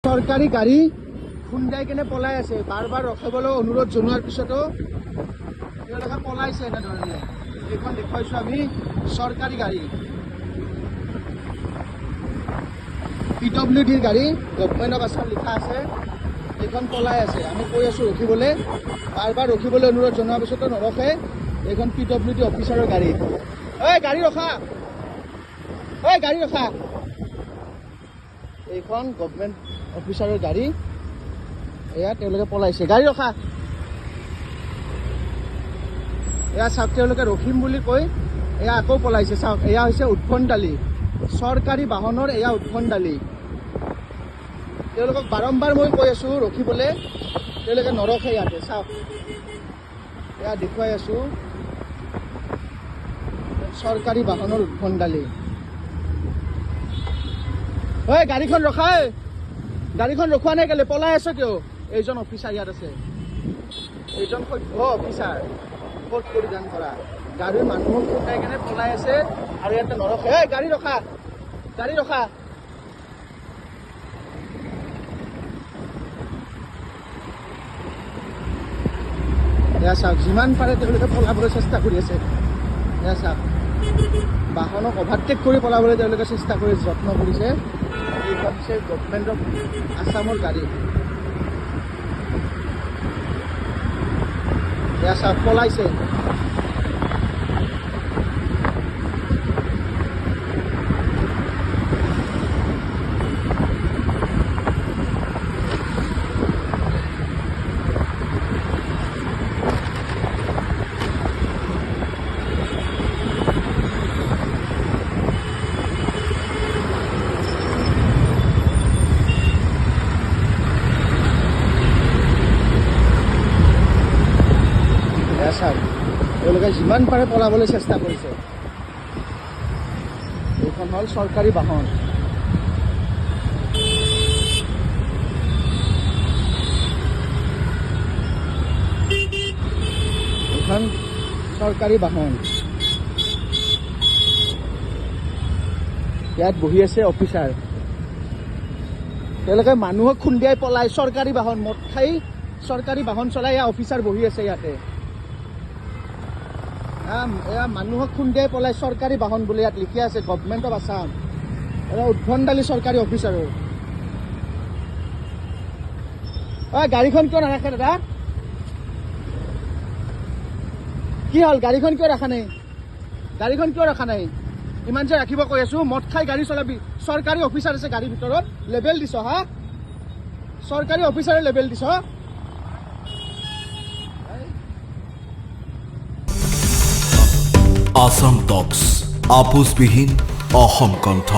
সৰকাৰি গাড়ী খুন্দাই কেনে পলাই আছে। বাৰ ৰখাবলৈ অনুৰোধ জনোৱাৰ পিছতো তেওঁলোকে পলাইছে এনেধৰণে। এইখন দেখুৱাইছো আমি সৰকাৰি গাড়ী, PWDৰ গাড়ী, গভৰ্ণমেণ্ট অফ আসাম লিখা আছে। এইখন পলাই আছে। আমি কৈ আছো ৰখিবলৈ, বাৰ ৰখিবলৈ অনুৰোধ জনোৱাৰ পিছতো নৰখে। এইখন PWD অফিচাৰৰ গাড়ী। ঐ গাড়ী ৰখা, ঐ গাড়ী ৰখা। এইখন গভৰ্ণমেণ্ট অফিচাৰৰ গাড়ী। এয়া তেওঁলোকে পলাইছে। গাড়ী ৰখা। এয়া চাওক, তেওঁলোকে ৰখিম বুলি কৈ এয়া আকৌ পলাইছে। চাওক, এয়া হৈছে উদ্ভণ্ডালী চৰকাৰী বাহনৰ, এয়া উদ্ভণ্ডালী। তেওঁলোকক বাৰম্বাৰ মই কৈ আছো ৰখিবলৈ, তেওঁলোকে নৰখে। ইয়াতে চাওক, এয়া দেখুৱাই আছো চৰকাৰী বাহনৰ উদ্ভণ্ডালী। ঐ গাড়ীখন ৰখা, গাড়ীখন ৰখোৱা নাই কেলে? পলাই আছ কিয়? এইজন অফিচাৰ ইয়াত আছে, এইজন সভ্য অফিচাৰ, কোট পৰিধান কৰা। গাড়ীৰ মানুহক উঠাই কেনে পলাই আছে আৰু ইয়াতে নৰখে। ঐ গাড়ী ৰখা, গাড়ী ৰখা। এয়া চাওক, যিমান পাৰে তেওঁলোকে পলাবলৈ চেষ্টা কৰি আছে। এয়া চাওক, বাহনক অভাৰটেক কৰি পলাবলৈ তেওঁলোকে চেষ্টা কৰি যত্ন কৰিছে। এইখন হৈছে গভৰ্ণমেণ্ট অফ আসামৰ গাড়ী। এয়া চাওক, পলাইছে। তেওঁলোকে যিমান পাৰে পলাবলৈ চেষ্টা কৰিছে। এইখন হ'ল চৰকাৰী বাহন। এইখন চৰকাৰী বাহন। ইয়াত বহি আছে অফিচাৰ। তেওঁলোকে মানুহক খুন্দিয়াই পলাই চৰকাৰী বাহন, মদ খাই চৰকাৰী বাহন চলাই এয়া অফিচাৰ বহি আছে ইয়াতে। এয়া মানুহক খুন্দিয়াই পলাই চৰকাৰী বাহন বুলি ইয়াত লিখি আছে, গভৰ্ণমেণ্ট অফ আসাম। এয়া উদ্ভণ্ডালী চৰকাৰী অফিচাৰো। গাড়ীখন কিয় নাৰাখে দাদা? কি হ'ল? গাড়ীখন কিয় ৰখা নাই? গাড়ীখন কিয় ৰখা নাই? ইমান যে ৰাখিব কৈ আছো। মদ খাই গাড়ী চলাবি। চৰকাৰী অফিচাৰ আছে গাড়ীৰ ভিতৰত, লেবেল দিছ হা? চৰকাৰী অফিচাৰে লেবেল দিছ। আসাম টক্স, আপোচবিহীন অসম কণ্ঠ।